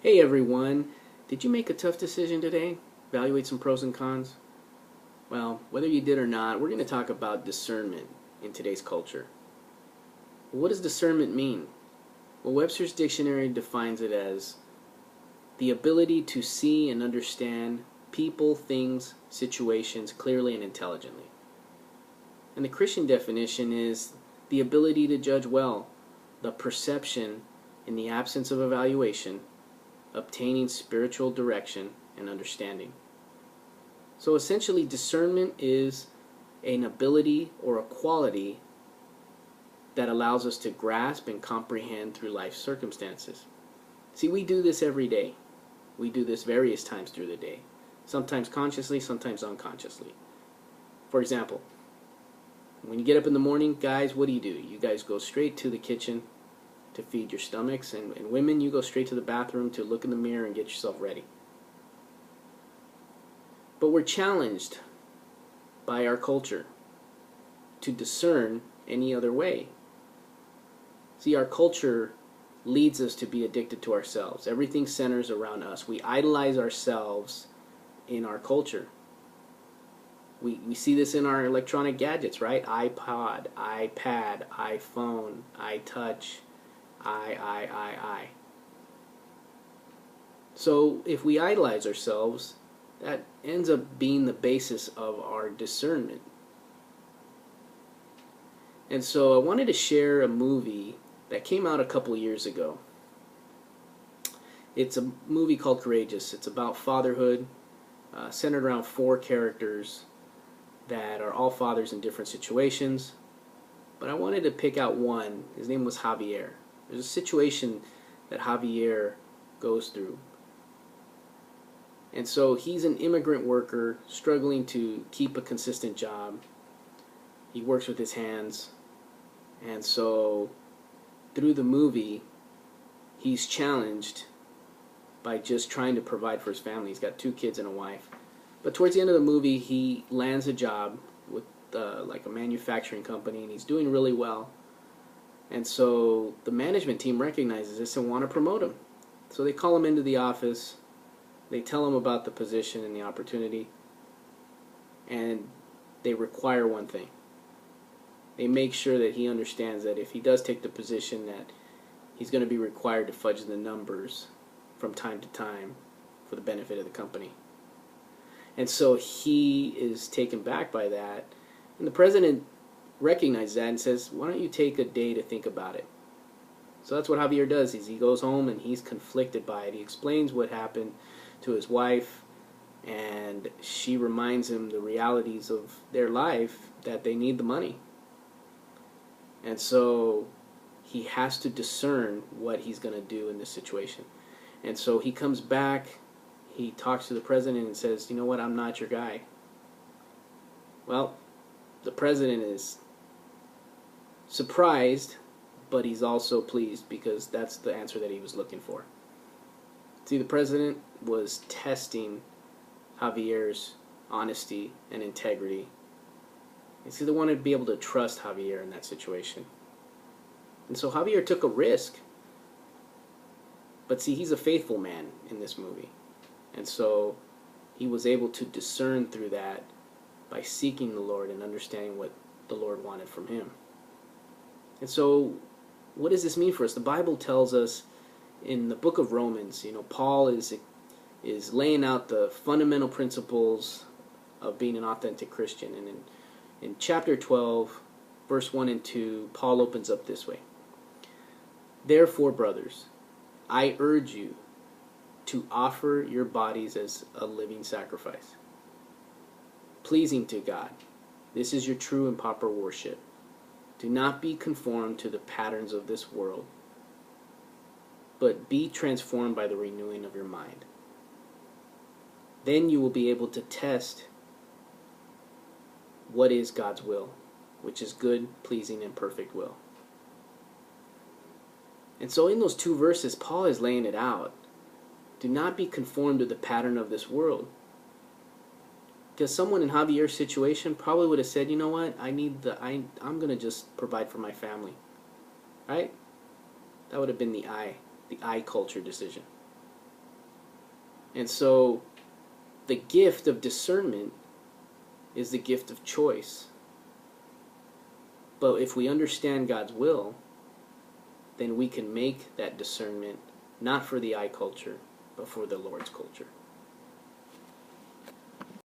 Hey everyone, did you make a tough decision today? Evaluate some pros and cons? Well, whether you did or not, we're going to talk about discernment in today's culture. What does discernment mean? Well, Webster's dictionary defines it as the ability to see and understand people, things, situations clearly and intelligently. And the Christian definition is the ability to judge well, the perception in the absence of evaluation, obtaining spiritual direction and understanding. So essentially, discernment is an ability or a quality that allows us to grasp and comprehend through life's circumstances. See, we do this every day. We do this various times through the day, sometimes consciously, sometimes unconsciously. For example, when you get up in the morning, guys, what do? You guys go straight to the kitchen to feed your stomachs, and women, you go straight to the bathroom to look in the mirror and get yourself ready. But we're challenged by our culture to discern any other way. See, our culture leads us to be addicted to ourselves. Everything centers around us. We idolize ourselves in our culture. We see this in our electronic gadgets, right? iPod, iPad, iPhone, iTouch, I. So if we idolize ourselves, that ends up being the basis of our discernment. And so I wanted to share a movie that came out a couple years ago. It's a movie called Courageous. It's about fatherhood, centered around four characters that are all fathers in different situations. But I wanted to pick out one. His name was Javier. There's a situation that Javier goes through. And so he's an immigrant worker struggling to keep a consistent job. He works with his hands. And so through the movie, he's challenged by just trying to provide for his family. He's got 2 kids and a wife. But towards the end of the movie, he lands a job with like a manufacturing company, and he's doing really well. And so the management team recognizes this and want to promote him. So they call him into the office. They tell him about the position and the opportunity. And they require one thing. They make sure that he understands that if he does take the position, that he's going to be required to fudge the numbers from time to time for the benefit of the company. And so he is taken back by that. And the president recognizes that and says, why don't you take a day to think about it? So that's what Javier does. Is he goes home and he's conflicted by it. He explains what happened to his wife, and she reminds him the realities of their life, that they need the money. And so he has to discern what he's going to do in this situation. And so he comes back, he talks to the president and says, you know what, I'm not your guy. Well, the president is surprised, but he's also pleased, because that's the answer that he was looking for. See, the president was testing Javier's honesty and integrity. And so they wanted to be able to trust Javier in that situation. And so Javier took a risk. But see, he's a faithful man in this movie. And so he was able to discern through that by seeking the Lord and understanding what the Lord wanted from him. And so what does this mean for us? The Bible tells us in the book of Romans, Paul is laying out the fundamental principles of being an authentic Christian. And in chapter 12, verse 1 and 2, Paul opens up this way. Therefore, brothers, I urge you to offer your bodies as a living sacrifice, pleasing to God. This is your true and proper worship. Do not be conformed to the patterns of this world, but be transformed by the renewing of your mind. Then you will be able to test what is God's will, which is good, pleasing, and perfect will. And so in those 2 verses, Paul is laying it out. Do not be conformed to the pattern of this world. Because someone in Javier's situation probably would have said, you know what, I'm going to just provide for my family. Right? That would have been the I culture decision. And so the gift of discernment is the gift of choice. But if we understand God's will, then we can make that discernment not for the I culture, but for the Lord's culture.